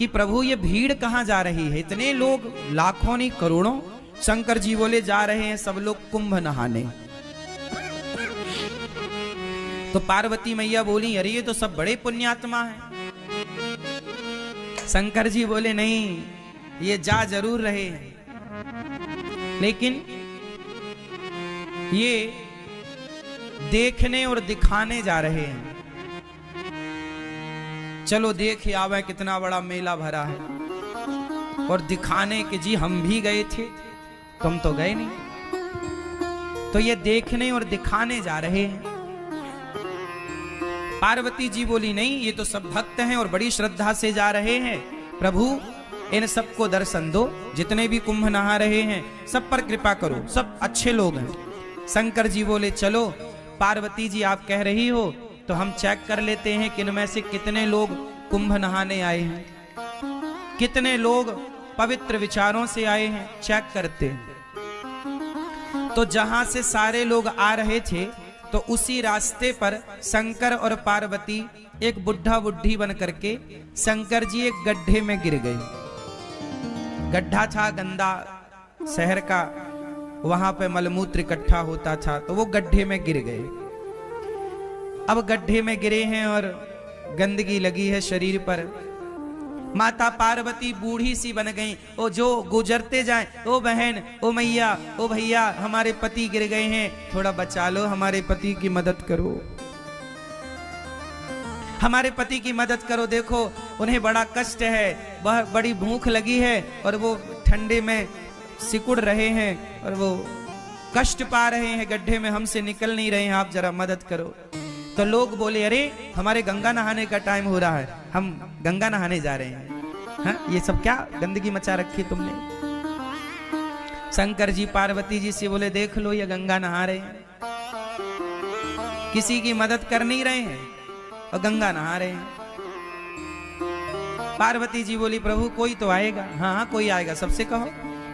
कि प्रभु ये भीड़ कहाँ जा रही है, इतने लोग, लाखों नहीं करोड़ों। शंकर जी बोले जा रहे हैं सब लोग कुंभ नहाने। तो पार्वती मैया बोली अरे ये तो सब बड़े पुण्यात्मा हैं। शंकर जी बोले नहीं, ये जा जरूर रहे हैं, लेकिन ये देखने और दिखाने जा रहे हैं। चलो देख आवे कितना बड़ा मेला भरा है, और दिखाने के जी हम भी गए थे, तुम तो गए नहीं। तो ये देखने और दिखाने जा रहे हैं। पार्वती जी बोली नहीं, ये तो सब भक्त हैं और बड़ी श्रद्धा से जा रहे हैं। प्रभु इन सबको दर्शन दो, जितने भी कुंभ नहा रहे हैं सब पर कृपा करो, सब अच्छे लोग हैं। शंकर जी बोले चलो पार्वती जी आप कह रही हो तो हम चेक कर लेते हैं कि इनमें से कितने लोग कुंभ नहाने आए हैं, कितने लोग पवित्र विचारों से आए हैं, चेक करते हैं। तो जहां से सारे लोग आ रहे थे तो उसी रास्ते पर शंकर और पार्वती एक बुढ़ा बुढ़ी बन करके शंकर जी एक गड्ढे में गिर गए। गड्ढा था गंदा शहर का, वहां पे मलमूत्र इकट्ठा होता था, तो वो गड्ढे में गिर गए। अब गड्ढे में गिरे हैं और गंदगी लगी है शरीर पर। माता पार्वती बूढ़ी सी बन गई। ओ जो गुजरते जाएं, ओ बहन, ओ मैया, ओ भैया, हमारे पति गिर गए हैं, थोड़ा बचा लो, हमारे पति की मदद करो, हमारे पति की मदद करो। देखो उन्हें बड़ा कष्ट है, वह बड़ी भूख लगी है और वो ठंडे में सिकुड़ रहे हैं और वो कष्ट पा रहे हैं, गड्ढे में हमसे निकल नहीं रहे हैं, आप जरा मदद करो। तो लोग बोले अरे हमारे गंगा नहाने का टाइम हो रहा है, हम गंगा नहाने जा रहे हैं। हाँ, ये सब क्या गंदगी मचा रखी तुमने। शंकर जी पार्वती जी से बोले देख लो ये गंगा नहा रहे हैं, किसी की मदद कर नहीं रहे हैं और गंगा नहा रहे हैं। पार्वती जी बोली प्रभु कोई तो आएगा। हाँ हाँ कोई आएगा, सबसे कहो।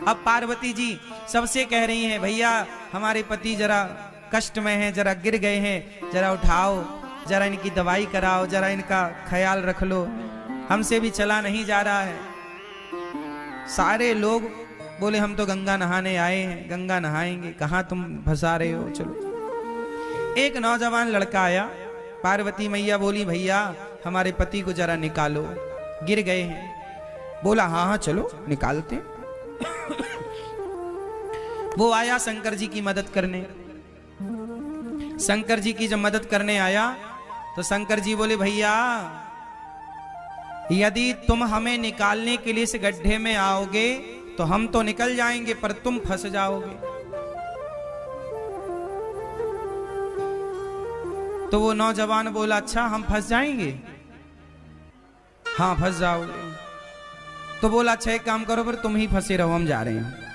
अब पार्वती जी सबसे कह रही हैं भैया हमारे पति जरा कष्ट में हैं, जरा गिर गए हैं, जरा उठाओ, जरा इनकी दवाई कराओ, जरा इनका ख्याल रख लो, हमसे भी चला नहीं जा रहा है। सारे लोग बोले हम तो गंगा नहाने आए हैं, गंगा नहाएंगे, कहाँ तुम फंसा रहे हो, चलो। एक नौजवान लड़का आया, पार्वती मैया बोली भैया हमारे पति को जरा निकालो, गिर गए हैं। बोला हाँ हाँ चलो निकालते। वो आया शंकर जी की मदद करने। शंकर जी की जब मदद करने आया तो शंकर जी बोले भैया यदि तुम हमें निकालने के लिए इस गड्ढे में आओगे तो हम तो निकल जाएंगे, पर तुम फंस जाओगे। तो वो नौजवान बोला अच्छा हम फंस जाएंगे? हाँ फंस जाओगे। तो बोला अच्छा एक काम करो, पर तुम ही फंसे रहो, हम जा रहे हैं।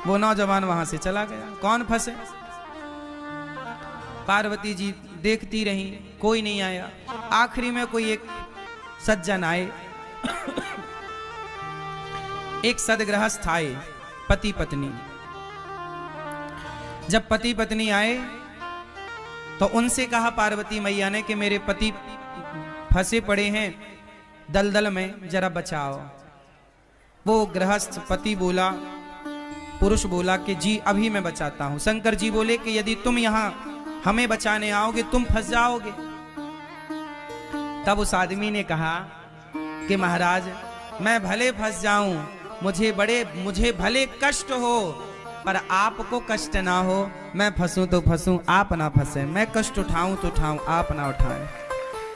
वो नौजवान वहां से चला गया। कौन फंसे? पार्वती जी देखती रही, कोई नहीं आया। आखिरी में कोई एक सज्जन आए, एक सदगृहस्थ आए, पति पत्नी। जब पति पत्नी आए तो उनसे कहा पार्वती मैया ने कि मेरे पति फंसे पड़े हैं दलदल में, जरा बचाओ। वो गृहस्थ पति बोला, पुरुष बोला कि जी अभी मैं बचाता हूं। शंकर जी बोले कि यदि तुम यहां हमें बचाने आओगे तुम फंस जाओगे। तब उस आदमी ने कहा कि महाराज मैं भले फंस जाऊं, मुझे भले कष्ट हो, पर आपको कष्ट ना हो। मैं फंसूं तो फंसूं, आप ना फंसे, मैं कष्ट उठाऊं तो उठाऊं, आप ना उठाएं।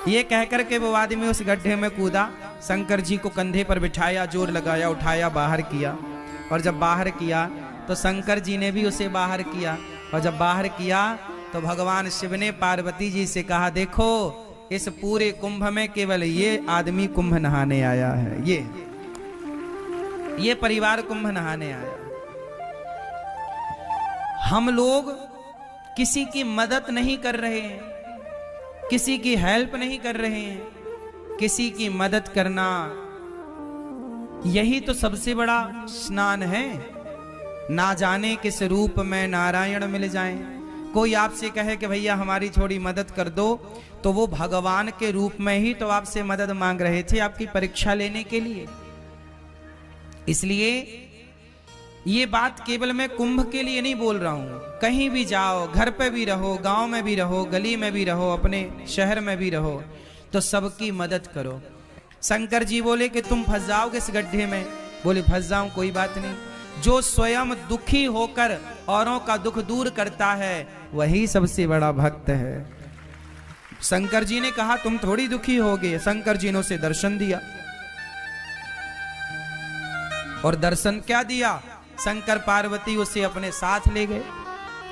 ये कहकर के वो आदमी उस गड्ढे में कूदा, शंकर जी को कंधे पर बिठाया, जोर लगाया, उठाया, बाहर किया। और जब बाहर किया तो शंकर जी ने भी उसे बाहर किया। और जब बाहर किया तो भगवान शिव ने पार्वती जी से कहा देखो इस पूरे कुंभ में केवल ये आदमी कुंभ नहाने आया है, ये परिवार कुंभ नहाने आया। हम लोग किसी की मदद नहीं कर रहे हैं, किसी की हेल्प नहीं कर रहे हैं। किसी की मदद करना यही तो सबसे बड़ा स्नान है। ना जाने किस रूप में नारायण मिल जाएं, कोई आपसे कहे कि भैया हमारी थोड़ी मदद कर दो, तो वो भगवान के रूप में ही तो आपसे मदद मांग रहे थे, आपकी परीक्षा लेने के लिए। इसलिए ये बात केवल मैं कुंभ के लिए नहीं बोल रहा हूं, कहीं भी जाओ, घर पे भी रहो, गांव में भी रहो, गली में भी रहो, अपने शहर में भी रहो, तो सबकी मदद करो। शंकर जी बोले कि तुम फंस जाओगे इस गड्ढे में, बोले फंस जाऊं कोई बात नहीं। जो स्वयं दुखी होकर औरों का दुख दूर करता है वही सबसे बड़ा भक्त है। शंकर जी ने कहा तुम थोड़ी दुखी होगे, शंकर जी ने उसे दर्शन दिया। और दर्शन क्या दिया, शंकर पार्वती उसे अपने साथ ले गए,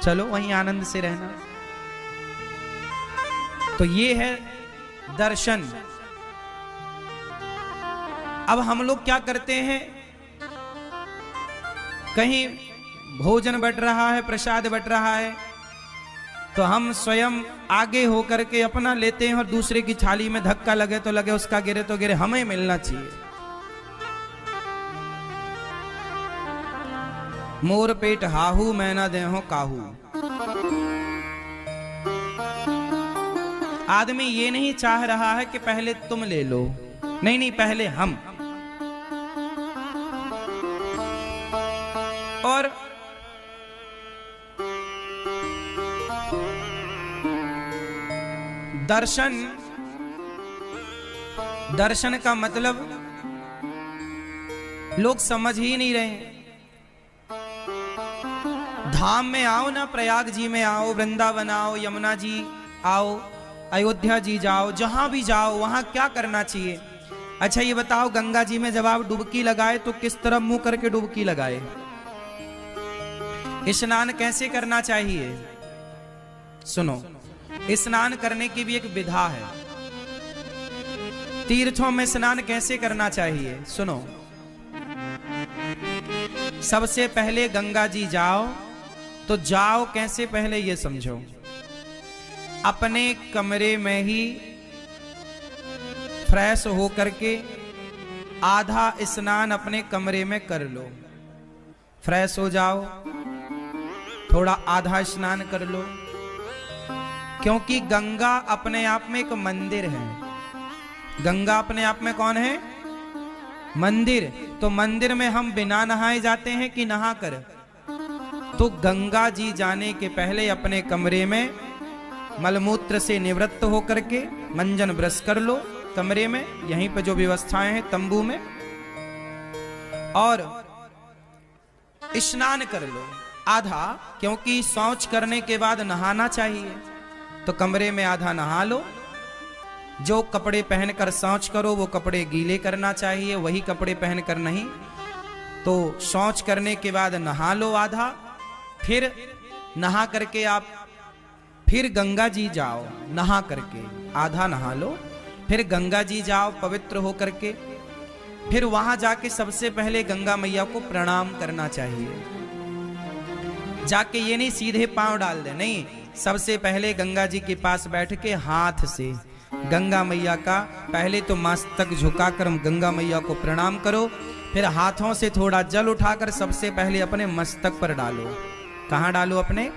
चलो वहीं आनंद से रहना। तो ये है दर्शन। अब हम लोग क्या करते हैं, कहीं भोजन बट रहा है, प्रसाद बट रहा है, तो हम स्वयं आगे होकर के अपना लेते हैं और दूसरे की थाली में धक्का लगे तो लगे, उसका गिरे तो गिरे, हमें मिलना चाहिए। मोर पेट हाहू मैं ना देहूं काहू। आदमी ये नहीं चाह रहा है कि पहले तुम ले लो, नहीं नहीं, पहले हम। और दर्शन का मतलब लोग समझ ही नहीं रहे। धाम में आओ ना, प्रयाग जी में आओ, वृंदावन आओ, यमुना जी आओ, अयोध्या जी जाओ, जहां भी जाओ वहां क्या करना चाहिए। अच्छा ये बताओ, गंगा जी में जब आप डुबकी लगाए तो किस तरफ मुंह करके डुबकी लगाए? स्नान कैसे करना चाहिए? सुनो, स्नान करने की भी एक विधा है। तीर्थों में स्नान कैसे करना चाहिए? सुनो, सबसे पहले गंगा जी जाओ, तो जाओ कैसे पहले ये समझो। अपने कमरे में ही फ्रेश हो करके आधा स्नान अपने कमरे में कर लो। फ्रेश हो जाओ, थोड़ा आधा स्नान कर लो, क्योंकि गंगा अपने आप में एक मंदिर है। गंगा अपने आप में कौन है? मंदिर। तो मंदिर में हम बिना नहाए जाते हैं कि नहा कर? तो गंगा जी जाने के पहले अपने कमरे में मलमूत्र से निवृत्त होकर के मंजन ब्रश कर लो कमरे में, यहीं पर जो व्यवस्थाएं हैं तंबू में, और स्नान कर लो आधा, क्योंकि शौच करने के बाद नहाना चाहिए। तो कमरे में आधा नहा लो। जो कपड़े पहनकर शौच करो वो कपड़े गीले करना चाहिए, वही कपड़े पहनकर नहीं। तो शौच करने के बाद नहा लो आधा, फिर नहा करके आप फिर गंगा जी जाओ, नहा करके आधा नहा लो, फिर गंगा जी जाओ पवित्र हो करके, फिर वहां जाके सबसे पहले गंगा मैया को प्रणाम करना चाहिए। जाके ये नहीं सीधे पांव डाल दे, नहीं, सबसे पहले गंगा जी के पास बैठ के हाथ से गंगा मैया का पहले तो मस्तक झुकाकर गंगा मैया को प्रणाम करो, फिर हाथों से थोड़ा जल उठाकर सबसे पहले अपने मस्तक पर डालो। कहाँ डालो? अपने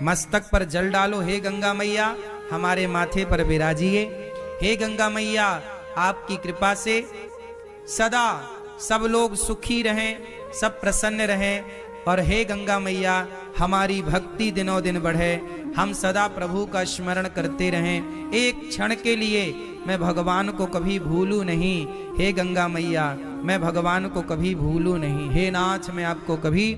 मस्तक पर जल डालो। हे गंगा मैया हमारे माथे पर विराजिए। हे गंगा मैया आपकी कृपा से सदा सब लोग सुखी रहें, सब प्रसन्न रहें, और हे गंगा मैया हमारी भक्ति दिनों दिन बढ़े, हम सदा प्रभु का स्मरण करते रहें। एक क्षण के लिए मैं भगवान को कभी भूलूं नहीं। हे गंगा मैया मैं भगवान को कभी भूलूं नहीं। हे नाथ मैं आपको कभी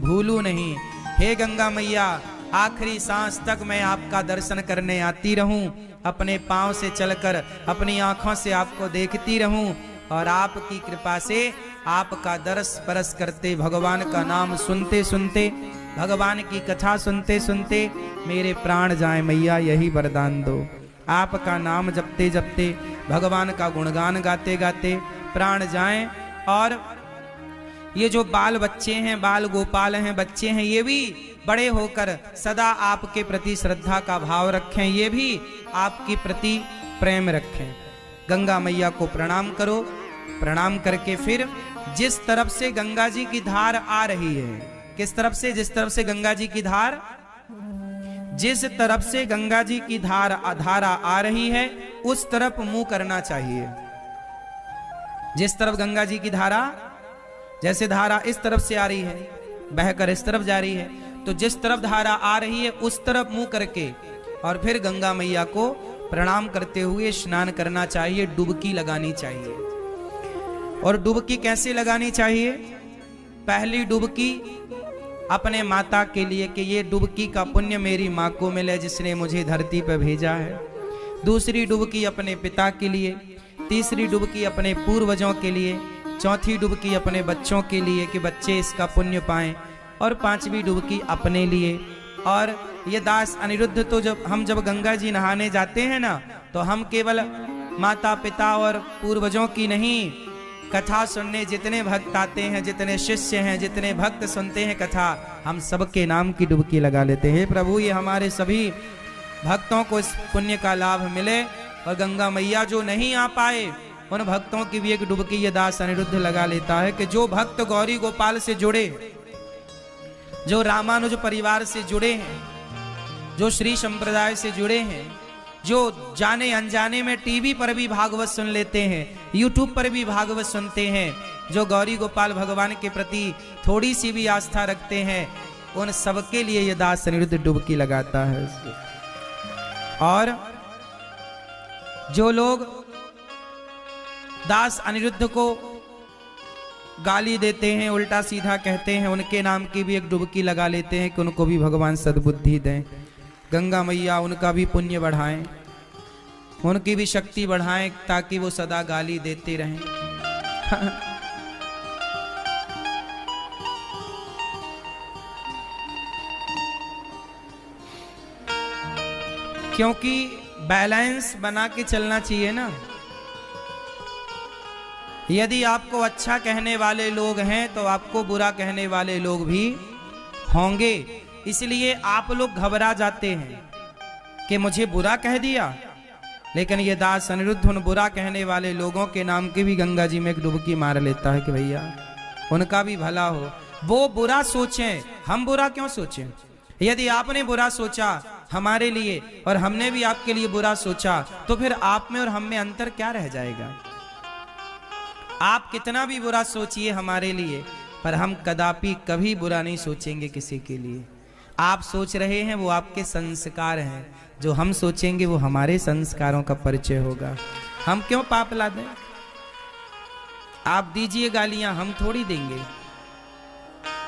भूलूं नहीं। हे गंगा मैया आखिरी सांस तक मैं आपका दर्शन करने आती रहूं, अपने पांव से चलकर अपनी आंखों से आपको देखती रहूं, और आपकी कृपा से आपका दर्श परस करते, भगवान का नाम सुनते सुनते, भगवान की कथा सुनते सुनते मेरे प्राण जाए मैया, यही वरदान दो। आपका नाम जपते जपते, भगवान का गुणगान गाते गाते प्राण जाएं। और ये जो बाल बच्चे हैं, बाल गोपाल हैं, बच्चे हैं, ये भी बड़े होकर सदा आपके प्रति श्रद्धा का भाव रखें, ये भी आपके प्रति प्रेम रखें। गंगा मैया को प्रणाम करो। प्रणाम करके फिर जिस तरफ से गंगा जी की धार आ रही है, किस तरफ से? जिस तरफ से गंगा जी की धार, जिस तरफ से गंगा जी की धारा आ रही है उस तरफ मुंह करना चाहिए। जिस तरफ गंगा जी की धारा, जैसे धारा इस तरफ से आ रही है, बहकर इस तरफ जा रही है, तो जिस तरफ धारा आ रही है उस तरफ मुंह करके और फिर गंगा मैया को प्रणाम करते हुए स्नान करना चाहिए, डुबकी लगानी चाहिए। और डुबकी कैसे लगानी चाहिए? पहली डुबकी अपने माता के लिए कि ये डुबकी का पुण्य मेरी माँ को मिले जिसने मुझे धरती पर भेजा है। दूसरी डुबकी अपने पिता के लिए, तीसरी डुबकी अपने पूर्वजों के लिए, चौथी डुबकी अपने बच्चों के लिए कि बच्चे इसका पुण्य पाएं, और पांचवी डुबकी अपने लिए। और ये दास अनिरुद्ध तो जब गंगा जी नहाने जाते हैं ना, तो हम केवल माता पिता और पूर्वजों की नहीं, कथा सुनने जितने भक्त आते हैं, जितने शिष्य हैं, जितने भक्त सुनते हैं कथा, हम सबके नाम की डुबकी लगा लेते हैं। प्रभु ये हमारे सभी भक्तों को इस पुण्य का लाभ मिले, और गंगा मैया जो नहीं आ पाए उन भक्तों की भी एक डुबकी ये दास अनिरुद्ध लगा लेता है कि जो भक्त गौरी गोपाल से जुड़े, जो रामानुज परिवार से जुड़े हैं, जो श्री संप्रदाय से जुड़े हैं, जो जाने अनजाने में टीवी पर भी भागवत सुन लेते हैं, यूट्यूब पर भी भागवत सुनते हैं, जो गौरी गोपाल भगवान के प्रति थोड़ी सी भी आस्था रखते हैं, उन सबके लिए ये दास अनिरुद्ध डुबकी लगाता है। और जो लोग दास अनिरुद्ध को गाली देते हैं, उल्टा सीधा कहते हैं, उनके नाम की भी एक डुबकी लगा लेते हैं कि उनको भी भगवान सद्बुद्धि दें, गंगा मैया उनका भी पुण्य बढ़ाएं, उनकी भी शक्ति बढ़ाएं, ताकि वो सदा गाली देते रहें। क्योंकि बैलेंस बना के चलना चाहिए ना। यदि आपको अच्छा कहने वाले लोग हैं तो आपको बुरा कहने वाले लोग भी होंगे, इसलिए आप लोग घबरा जाते हैं कि मुझे बुरा कह दिया। लेकिन ये दास अनिरुद्ध उन बुरा कहने वाले लोगों के नाम की भी गंगा जी में एक डुबकी मार लेता है कि भैया उनका भी भला हो। वो बुरा सोचें, हम बुरा क्यों सोचें? यदि आपने बुरा सोचा हमारे लिए और हमने भी आपके लिए बुरा सोचा, तो फिर आप में और हम में अंतर क्या रह जाएगा? आप कितना भी बुरा सोचिए हमारे लिए, पर हम कदापि कभी बुरा नहीं सोचेंगे किसी के लिए। आप सोच रहे हैं वो आपके संस्कार हैं, जो हम सोचेंगे वो हमारे संस्कारों का परिचय होगा। हम क्यों पाप ला दें? आप दीजिए गालियां, हम थोड़ी देंगे।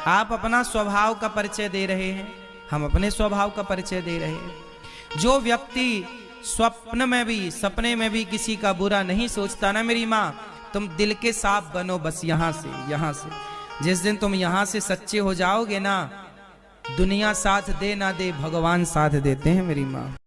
आप अपना स्वभाव का परिचय दे रहे हैं, हम अपने स्वभाव का परिचय दे रहे हैं। जो व्यक्ति स्वप्न में भी, सपने में भी किसी का बुरा नहीं सोचता ना मेरी माँ, तुम दिल के साफ बनो बस यहाँ से। जिस दिन तुम यहाँ से सच्चे हो जाओगे ना, दुनिया साथ दे ना दे, भगवान साथ देते हैं मेरी माँ।